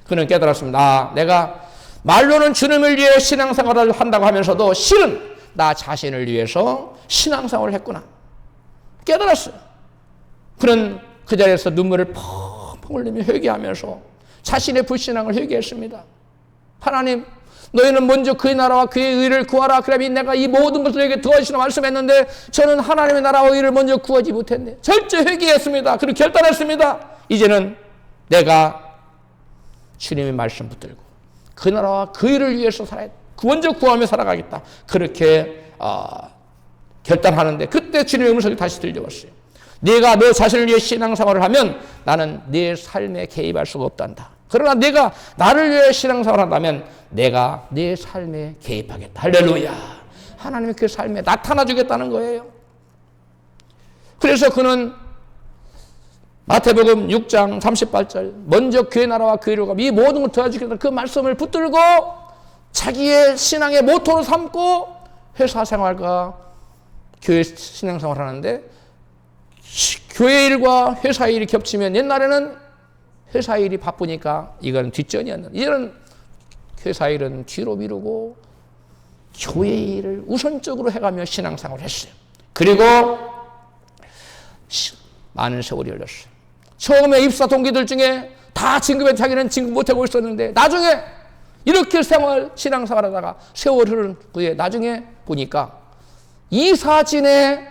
그는 깨달았습니다. 내가 말로는 주님을 위해 신앙생활을 한다고 하면서도 실은 나 자신을 위해서 신앙생활을 했구나. 깨달았어요. 그는 그 자리에서 눈물을 펑펑 흘리며 회개하면서 자신의 불신앙을 회개했습니다. 하나님, 너희는 먼저 그의 나라와 그의 의를 구하라. 그러면 내가 이 모든 것을 너에게 더하시라 말씀했는데 저는 하나님의 나라와 의를 먼저 구하지 못했네. 절제 회개했습니다. 그리고 결단했습니다. 이제는 내가 주님의 말씀 붙들고 그 나라와 그 일을 위해서 살아야 돼. 먼저 구하며 살아가겠다. 그렇게 결단하는데 그때 주님의 음성이 다시 들려왔어요. 네가 너 자신을 위해 신앙생활을 하면 나는 네 삶에 개입할 수가 없단다. 그러나 네가 나를 위해 신앙생활을 한다면 내가 네 삶에 개입하겠다. 할렐루야. 하나님이 그 삶에 나타나 주겠다는 거예요. 그래서 그는 마태복음 6장 38절 먼저 그의 나라와 그의 일을 이 모든 걸 더해주겠다. 그 말씀을 붙들고 자기의 신앙의 모토로 삼고 회사 생활과 교회 신앙생활을 하는데 교회 일과 회사 일이 겹치면 옛날에는 회사 일이 바쁘니까 이건 뒷전이었는데 이제는 회사 일은 뒤로 미루고 교회 일을 우선적으로 해가며 신앙생활을 했어요. 그리고 많은 세월이 흘렀어요. 처음에 입사 동기들 중에 다 진급에 자기는 진급 못하고 있었는데 나중에 이렇게 신앙생활 하다가 세월 흐른 후에 나중에 보니까 이사진에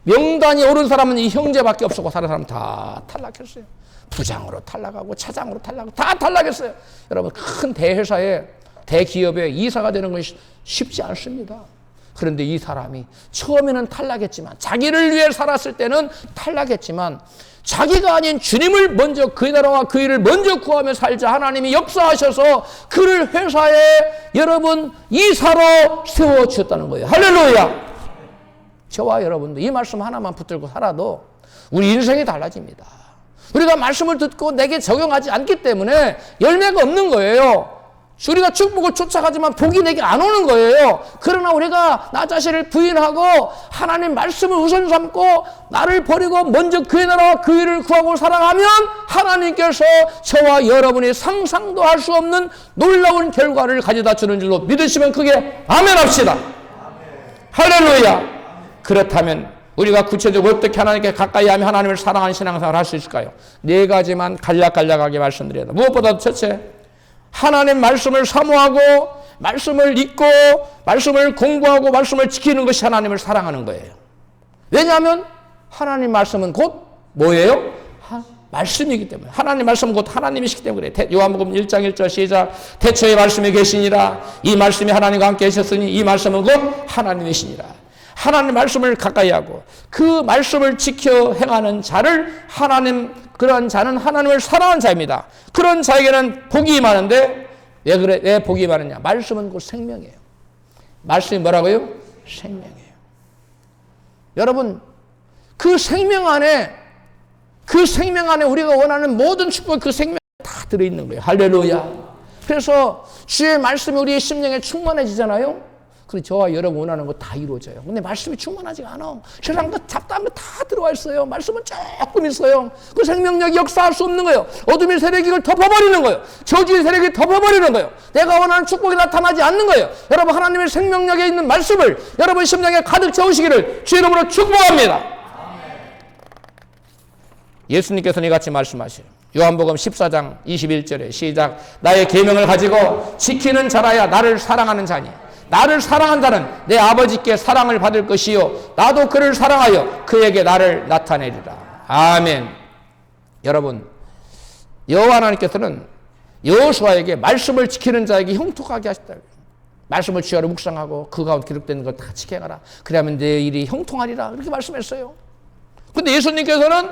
명단이 오른 사람은 이 형제밖에 없었고 다른 사람 다 탈락했어요. 부장으로 탈락하고 차장으로 탈락하고 다 탈락했어요. 여러분 큰 대회사에 대기업에 이사가 되는 것이 쉽지 않습니다. 그런데 이 사람이 처음에는 탈락했지만 자기를 위해 살았을 때는 탈락했지만 자기가 아닌 주님을 먼저 그의 나라와 그 일을 먼저 구하며 살자 하나님이 역사하셔서 그를 회사에 여러분 이사로 세워주셨다는 거예요. 할렐루야. 저와 여러분도 이 말씀 하나만 붙들고 살아도 우리 인생이 달라집니다. 우리가 말씀을 듣고 내게 적용하지 않기 때문에 열매가 없는 거예요. 우리가 축복을 쫓아가지만 복이 내게 안 오는 거예요. 그러나 우리가 나 자신을 부인하고 하나님 말씀을 우선 삼고 나를 버리고 먼저 그의 나라와 그 일을 구하고 살아가면 하나님께서 저와 여러분이 상상도 할 수 없는 놀라운 결과를 가져다 주는 줄로 믿으시면 크게 아멘 합시다. 할렐루야. 그렇다면 우리가 구체적으로 어떻게 하나님께 가까이 하며 하나님을 사랑하는 신앙생활을 할 수 있을까요? 네 가지만 간략간략하게 말씀드려요. 무엇보다도 첫째, 하나님 말씀을 사모하고 말씀을 읽고 말씀을 공부하고 말씀을 지키는 것이 하나님을 사랑하는 거예요. 왜냐하면 하나님 말씀은 곧 뭐예요? 말씀이기 때문에. 하나님 말씀은 곧 하나님이시기 때문에 그래. 요한복음 1장 1절 시작. 태초에 말씀이 계시니라. 이 말씀이 하나님과 함께 계셨으니 이 말씀은 곧 하나님이시니라. 하나님 말씀을 가까이 하고 그 말씀을 지켜 행하는 자를 그런 자는 하나님을 사랑하는 자입니다. 그런 자에게는 복이 많은데 왜 복이 많으냐? 말씀은 곧 생명이에요. 말씀이 뭐라고요? 생명이에요. 여러분 그 생명 안에 우리가 원하는 모든 축복 그 생명에 다 들어있는 거예요. 할렐루야. 그래서 주의 말씀이 우리의 심령에 충만해지잖아요. 그리고 저와 여러분 원하는 거 다 이루어져요. 근데 말씀이 충만하지가 않아. 세상 것 잡다한 거 다 들어와 있어요. 말씀은 조금 있어요. 그 생명력이 역사할 수 없는 거예요. 어둠의 세력이 이걸 덮어버리는 거예요. 저주의 세력이 덮어버리는 거예요. 내가 원하는 축복이 나타나지 않는 거예요. 여러분 하나님의 생명력에 있는 말씀을 여러분 심령에 가득 채우시기를 주 이름으로 축복합니다. 예수님께서는 이같이 말씀하시요. 요한복음 14장 21절에 시작. 나의 계명을 가지고 지키는 자라야 나를 사랑하는 자니 나를 사랑한 자는 내 아버지께 사랑을 받을 것이요 나도 그를 사랑하여 그에게 나를 나타내리라. 아멘. 여러분 여호와 하나님께서는 여호수아에게 말씀을 지키는 자에게 형통하게 하셨다. 말씀을 주야로 묵상하고 그 가운데 기록된 것 다 지켜가라. 그러면 내 일이 형통하리라. 그렇게 말씀했어요. 근데 예수님께서는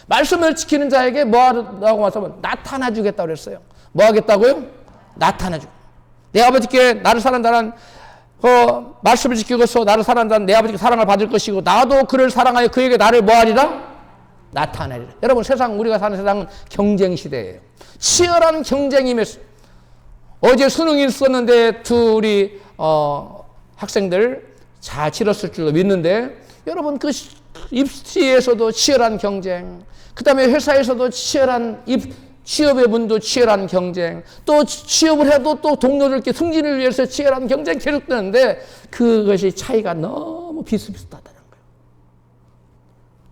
말씀을 지키는 자에게 뭐 하라고 말씀하면 나타나 주겠다고 그랬어요. 뭐 하겠다고요? 나타나 주고. 내 아버지께 나를 사랑한다는 말씀을 지키고서 나를 사랑한다는 내 아버지께 사랑을 받을 것이고 나도 그를 사랑하여 그에게 나를 뭐 하리라? 나타내리라. 여러분 세상 우리가 사는 세상은 경쟁 시대예요. 치열한 경쟁임에서 어제 수능이 있었는데 둘이 학생들 잘 치렀을 줄로 믿는데 여러분 그 입시에서도 치열한 경쟁, 그 다음에 회사에서도 치열한 취업의 분도 치열한 경쟁, 또 취업을 해도 또 동료들께 승진을 위해서 치열한 경쟁이 계속되는데 그것이 차이가 너무 비슷비슷하다는 거예요.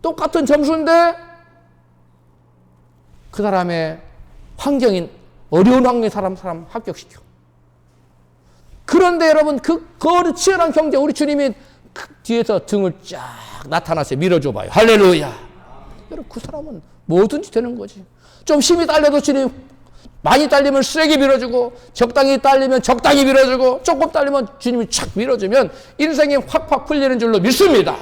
똑같은 점수인데 그 사람의 환경인 어려운 환경의 사람 합격시켜. 그런데 여러분 그 치열한 경쟁 우리 주님이 그 뒤에서 등을 쫙 나타나서 밀어줘 봐요. 할렐루야. 여러분 그 사람은 뭐든지 되는 거지. 좀 힘이 딸려도 주님 많이 딸리면 세게 밀어주고 적당히 딸리면 적당히 밀어주고 조금 딸리면 주님이 착 밀어주면 인생이 확확 풀리는 줄로 믿습니다.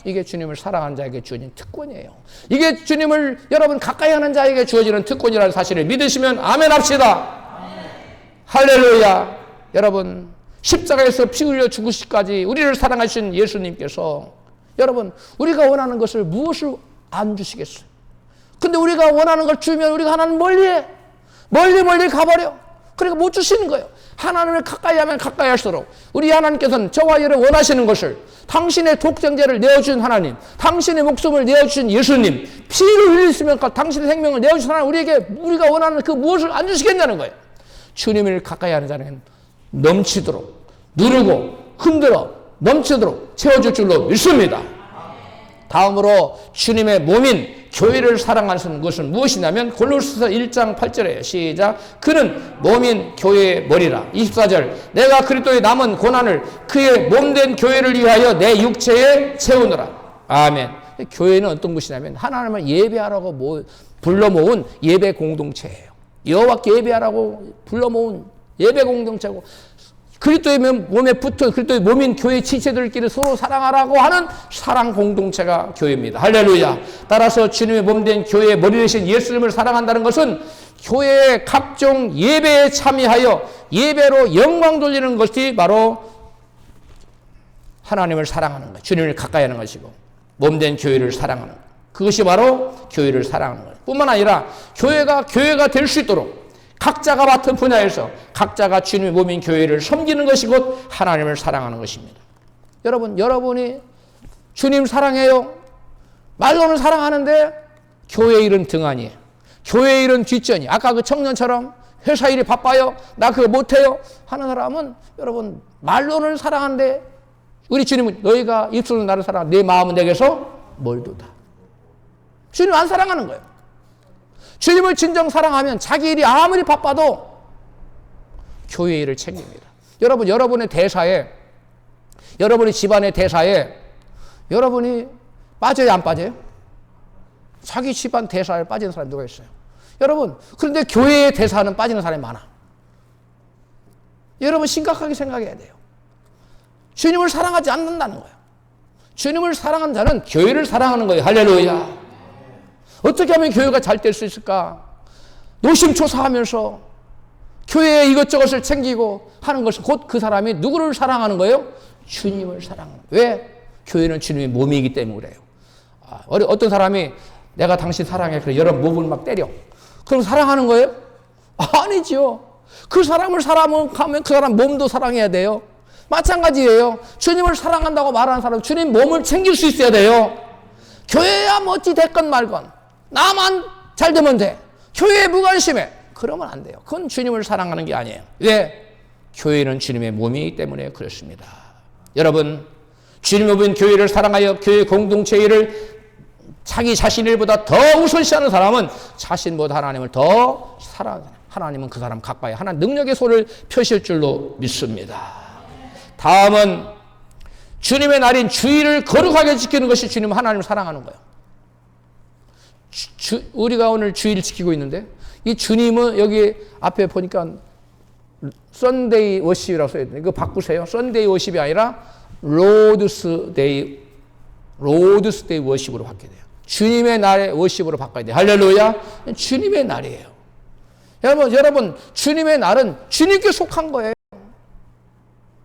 이게 주님을 사랑하는 자에게 주어진 특권이에요. 이게 주님을 여러분 가까이 하는 자에게 주어지는 특권이라는 사실을 믿으시면 아멘 합시다. 할렐루야. 여러분 십자가에서 피 흘려 죽으시기까지 우리를 사랑하신 예수님께서 여러분 우리가 원하는 것을 무엇을 안 주시겠어요? 근데 우리가 원하는 걸 주면 우리가 하나님 멀리 가버려. 그러니까 못 주시는 거예요. 하나님을 가까이 하면 가까이 할수록 우리 하나님께서는 저와 여러분 원하시는 것을 당신의 독생자를 내어주신 하나님, 당신의 목숨을 내어주신 예수님, 피를 흘리시면 당신의 생명을 내어주신 하나님 우리에게 우리가 원하는 그 무엇을 안 주시겠냐는 거예요. 주님을 가까이 하는 자는 넘치도록 누르고 흔들어 넘치도록 채워줄 줄로 믿습니다. 다음으로 주님의 몸인 교회를 사랑하는 것은 무엇이냐면 골로새서 1장 8절에요. 시작. 그는 몸인 교회의 머리라. 24절. 내가 그리스도의 남은 고난을 그의 몸된 교회를 위하여 내 육체에 채우노라. 아멘. 교회는 어떤 곳이냐면 하나님을 예배하라고 불러 모은 예배 공동체예요. 여호와께 예배하라고 불러 모은 예배 공동체고 그리스도의 몸에 붙은 그리스도의 몸인 교회 지체들끼리 서로 사랑하라고 하는 사랑 공동체가 교회입니다. 할렐루야. 따라서 주님의 몸된 교회의 머리 되신 예수님을 사랑한다는 것은 교회의 각종 예배에 참여하여 예배로 영광 돌리는 것이 바로 하나님을 사랑하는 것, 주님을 가까이 하는 것이고 몸된 교회를 사랑하는 것. 그것이 바로 교회를 사랑하는 것. 뿐만 아니라 교회가 될 수 있도록 각자가 맡은 분야에서 각자가 주님의 몸인 교회를 섬기는 것이 곧 하나님을 사랑하는 것입니다. 여러분이 주님 사랑해요. 말로는 사랑하는데 교회 일은 등한이에요. 교회 일은 뒷전이. 아까 그 청년처럼 회사 일이 바빠요. 나 그거 못해요. 하는 사람은 여러분 말로는 사랑하는데 우리 주님은 너희가 입술로 나를 사랑하고 내 마음은 내게서 멀도다. 주님 안 사랑하는 거예요. 주님을 진정 사랑하면 자기 일이 아무리 바빠도 교회 일을 챙깁니다. 여러분의 대사에, 여러분의 집안의 대사에 여러분이 빠져요, 안 빠져요? 자기 집안 대사에 빠지는 사람이 누가 있어요? 여러분, 그런데 교회의 대사는 빠지는 사람이 많아. 여러분 심각하게 생각해야 돼요. 주님을 사랑하지 않는다는 거예요. 주님을 사랑하는 자는 교회를 사랑하는 거예요. 할렐루야. 어떻게 하면 교회가 잘 될 수 있을까? 노심초사하면서 교회에 이것저것을 챙기고 하는 것은 곧 그 사람이 누구를 사랑하는 거예요? 주님을 사랑하는 거예요. 왜? 교회는 주님의 몸이기 때문에 그래요. 어떤 사람이 내가 당신 사랑해. 그래 여러분 목을 막 때려. 그럼 사랑하는 거예요? 아니죠. 그 사람을 사랑하면 그 사람 몸도 사랑해야 돼요. 마찬가지예요. 주님을 사랑한다고 말하는 사람은 주님 몸을 챙길 수 있어야 돼요. 교회야 뭐 어찌 됐건 말건 나만 잘 되면 돼. 교회에 무관심해. 그러면 안 돼요. 그건 주님을 사랑하는 게 아니에요. 왜? 교회는 주님의 몸이기 때문에 그렇습니다. 여러분, 주님의 몸인 교회를 사랑하여 교회 공동체를 자기 자신일보다 더 우선시하는 사람은 자신보다 하나님을 더 사랑해요. 하나님은 그 사람 가까이 하나님 능력의 손을 펴실 줄로 믿습니다. 다음은 주님의 날인 주일을 거룩하게 지키는 것이 주님 하나님을 사랑하는 거예요. 우리가 오늘 주일을 지키고 있는데 이 주님은 여기 앞에 보니까 썬데이 워십이라고 써있는데 이거 바꾸세요. 썬데이 워십이 아니라 로드스데이 워십으로 바뀌어야 돼요. 주님의 날의 워십으로 바꿔야 돼요. 할렐루야. 주님의 날이에요. 여러분 주님의 날은 주님께 속한 거예요.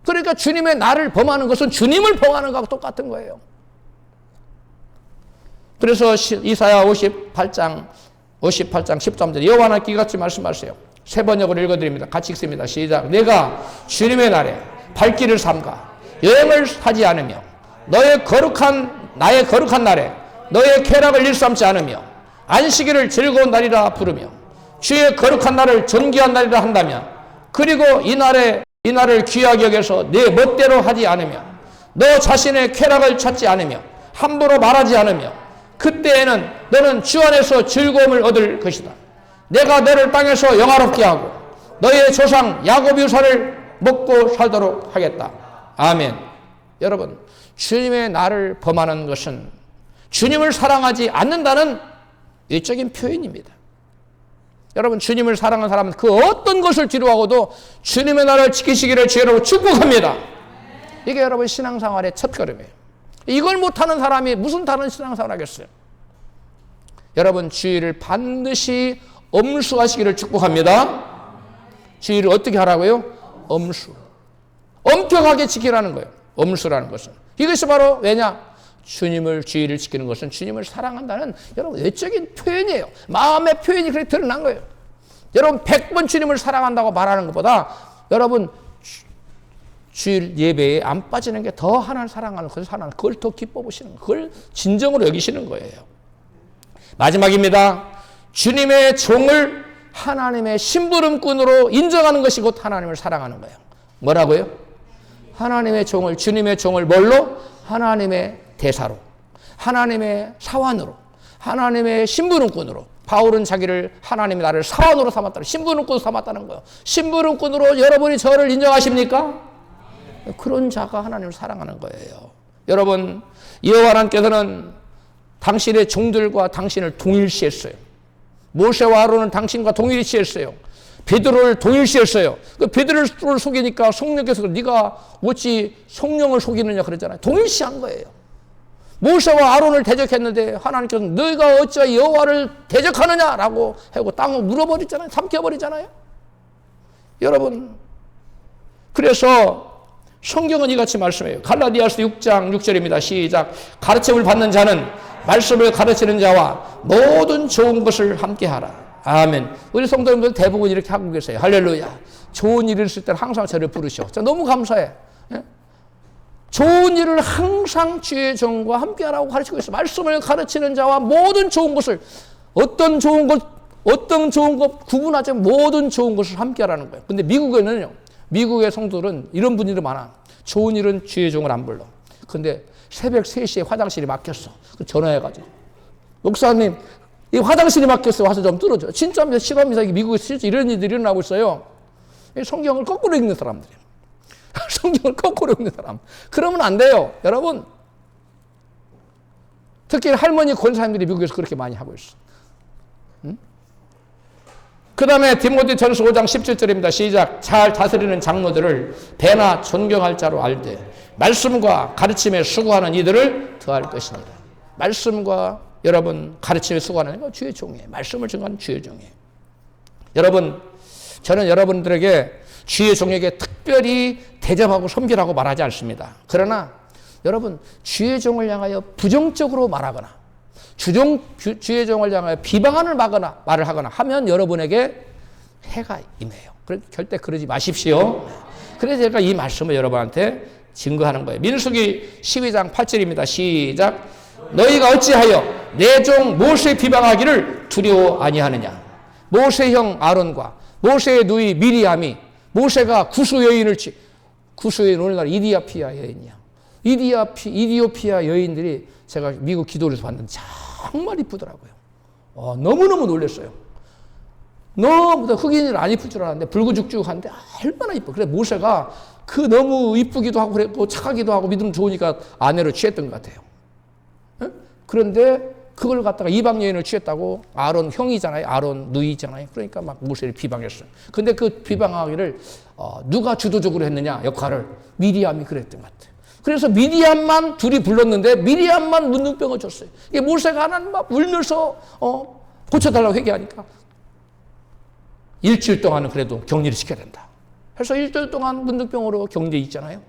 그러니까 주님의 날을 범하는 것은 주님을 범하는 것과 똑같은 거예요. 그래서 이사야 58장 13절 여호와 하나님께 이같이 말씀하세요. 세 번역으로 읽어드립니다. 같이 읽습니다. 시작. 내가 주님의 날에 발길을 삼가 여행을 하지 않으며 나의 거룩한 날에 너의 쾌락을 일삼지 않으며 안식일을 즐거운 날이라 부르며 주의 거룩한 날을 존귀한 날이라 한다면 그리고 이 날을 귀하게 여겨서 네 멋대로 하지 않으며 너 자신의 쾌락을 찾지 않으며 함부로 말하지 않으며 그때에는 너는 주 안에서 즐거움을 얻을 것이다. 내가 너를 땅에서 영화롭게 하고 너의 조상 야곱의 유산을 먹고 살도록 하겠다. 아멘. 여러분, 주님의 날을 범하는 것은 주님을 사랑하지 않는다는 외적인 표현입니다. 여러분, 주님을 사랑하는 사람은 그 어떤 것을 뒤로하고도 주님의 날을 지키시기를 주여로 축복합니다. 이게 여러분 신앙생활의 첫걸음이에요. 이걸 못하는 사람이 무슨 다른 신앙생활을 하겠어요? 여러분, 주일을 반드시 엄수하시기를 축복합니다. 주일을 어떻게 하라고요? 엄수. 엄격하게 지키라는 거예요. 엄수라는 것은. 이것이 바로 왜냐? 주님을 주일을 지키는 것은 주님을 사랑한다는 여러분 외적인 표현이에요. 마음의 표현이 그렇게 드러난 거예요. 여러분 100번 주님을 사랑한다고 말하는 것보다 여러분 주일 예배에 안 빠지는 게 더 하나님을 사랑하는 것을 하나님 그걸 더 기뻐 보시는 거예요. 그걸 진정으로 여기시는 거예요. 마지막입니다. 주님의 종을 하나님의 심부름꾼으로 인정하는 것이 곧 하나님을 사랑하는 거예요. 뭐라고요? 하나님의 종을 주님의 종을 뭘로? 하나님의 대사로, 하나님의 사환으로, 하나님의 심부름꾼으로. 바울은 자기를 하나님의 나를 사환으로 삼았다는 심부름꾼 삼았다는 거예요. 심부름꾼으로 여러분이 저를 인정하십니까? 그런 자가 하나님을 사랑하는 거예요. 여러분, 여호와 하나님께서는 당신의 종들과 당신을 동일시했어요. 모세와 아론은 당신과 동일시했어요. 베드로를 동일시했어요. 그 베드로를 속이니까 성령께서 네가 어찌 성령을 속이느냐 그랬잖아요. 동일시한 거예요. 모세와 아론을 대적했는데 하나님께서 너희가 어찌 여호와를 대적하느냐라고 하고 땅을 물어버리잖아요. 삼켜버리잖아요. 여러분, 그래서 성경은 이같이 말씀해요. 갈라디아서 6장 6절입니다. 시작. 가르침을 받는 자는 말씀을 가르치는 자와 모든 좋은 것을 함께하라. 아멘. 우리 성도님들 대부분 이렇게 하고 계세요. 할렐루야. 좋은 일을 있을 때는 항상 저를 부르셔. 저 너무 감사해. 예? 좋은 일을 항상 주의 종과 함께하라고 가르치고 있어요. 말씀을 가르치는 자와 모든 좋은 것을 어떤 좋은 것 구분하지 모든 좋은 것을 함께하라는 거예요. 근데 미국에는요. 미국의 성도들은 이런 분들이 많아. 좋은 일은 주의 종을 안 불러. 근데 새벽 3시에 화장실이 막혔어. 전화해가지고 목사님 이 화장실이 막혔어요. 와서 좀 뚫어줘. 진짜입니다. 실화입니다. 미국에서 실제 이런 일들이 일어나고 있어요. 성경을 거꾸로 읽는 사람들이에요. 성경을 거꾸로 읽는 사람. 그러면 안 돼요. 여러분. 특히 할머니 권사님들이 미국에서 그렇게 많이 하고 있어. 응? 그 다음에 디모데전서 5장 17절입니다. 시작. 잘 다스리는 장로들을 배나 존경할 자로 알되 말씀과 가르침에 수고하는 이들을 더할 것이니라. 말씀과 여러분 가르침에 수고하는 건 주의 종이에요. 말씀을 증거하는 주의 종이에요. 여러분, 저는 여러분들에게 주의 종에게 특별히 대접하고 섬기라고 말하지 않습니다. 그러나 여러분 주의 종을 향하여 부정적으로 말하거나 주의 종을 향하여 비방하는 말을 하거나 하면 여러분에게 해가 임해요. 절대 그러지 마십시오. 그래서 제가 이 말씀을 여러분한테 증거하는 거예요. 민수기 12장 8절입니다. 시작. 너희가 어찌하여 내 종 모세 비방하기를 두려워 아니하느냐. 모세의 형 아론과 모세의 누이 미리암이 모세가 구수 여인을 구수 여인 오늘날 이디오피아 여인이야. 이디오피아 여인들이 제가 미국 기도를 봤는데 정말 이쁘더라고요. 너무너무 놀랐어요. 너무 흑인을 안 이쁠 줄 알았는데 붉은죽죽한데 얼마나 이뻐. 그래 모세가 너무 이쁘기도 하고 그랬고 착하기도 하고 믿음 좋으니까 아내로 취했던 것 같아요. 에? 그런데 그걸 갖다가 이방 여인을 취했다고 아론 형이잖아요. 아론 누이잖아요. 그러니까 막 모세를 비방했어요. 근데 그 비방하기를 누가 주도적으로 했느냐 역할을 미리암이 그랬던 것 같아요. 그래서 미리암만 둘이 불렀는데 미리암만 문둥병을 줬어요. 이게 모세가 하나님 막 울면서 고쳐달라고 회개하니까 일주일 동안은 그래도 격리를 시켜야 된다. 그래서 일주일 동안 문둥병으로 격리돼 있잖아요.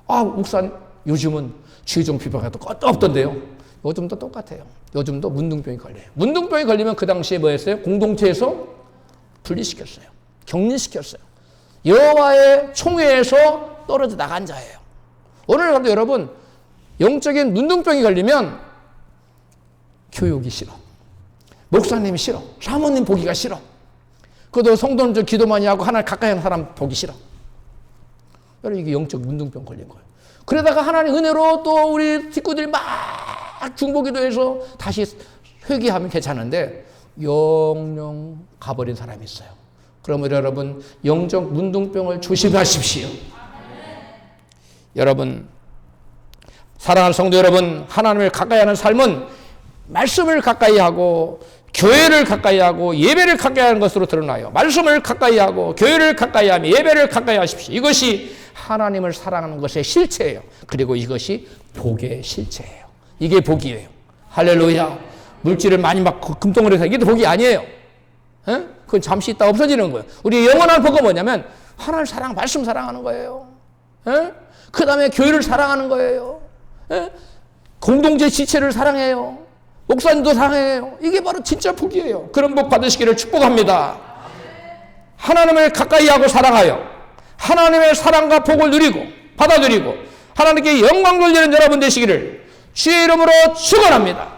목사님 요즘은 죄종 비방해도 것도 없던데요. 요즘도 똑같아요. 요즘도 문둥병이 걸려요. 문둥병이 걸리면 그 당시에 뭐 했어요? 공동체에서 분리시켰어요. 격리시켰어요. 여호와의 총회에서 떨어져 나간 자예요. 오늘날도 여러분 영적인 문둥병이 걸리면 교육이 싫어. 목사님이 싫어. 사모님 보기가 싫어. 그래도 성도는 좀 기도 많이 하고 하나님 가까이 하는 사람 보기 싫어. 여러분 이게 영적 문둥병 걸린 거예요. 그러다가 하나님 은혜로 또 우리 식구들이 막 중보기도해서 다시 회개하면 괜찮은데 영영 가버린 사람이 있어요. 그러면 여러분 영적 문둥병을 조심하십시오. 여러분 사랑하는 성도 여러분, 하나님을 가까이 하는 삶은 말씀을 가까이 하고 교회를 가까이 하고 예배를 가까이 하는 것으로 드러나요. 말씀을 가까이 하고 교회를 가까이 하며 예배를 가까이 하십시오. 이것이 하나님을 사랑하는 것의 실체예요. 그리고 이것이 복의 실체예요. 이게 복이에요. 할렐루야. 물질을 많이 막 금덩어리에서 이게 복이 아니에요. 에? 그건 잠시 있다 없어지는 거예요. 우리 영원한 복은 뭐냐면 하나님을 사랑, 말씀 사랑하는 거예요. 그 다음에 교회를 사랑하는 거예요. 에? 공동체 지체를 사랑해요. 목사님도 사랑해요. 이게 바로 진짜 복이에요. 그런 복 받으시기를 축복합니다. 하나님을 가까이 하고 사랑하여 하나님의 사랑과 복을 누리고 받아들이고 하나님께 영광 돌리는 여러분 되시기를 주의 이름으로 축원합니다.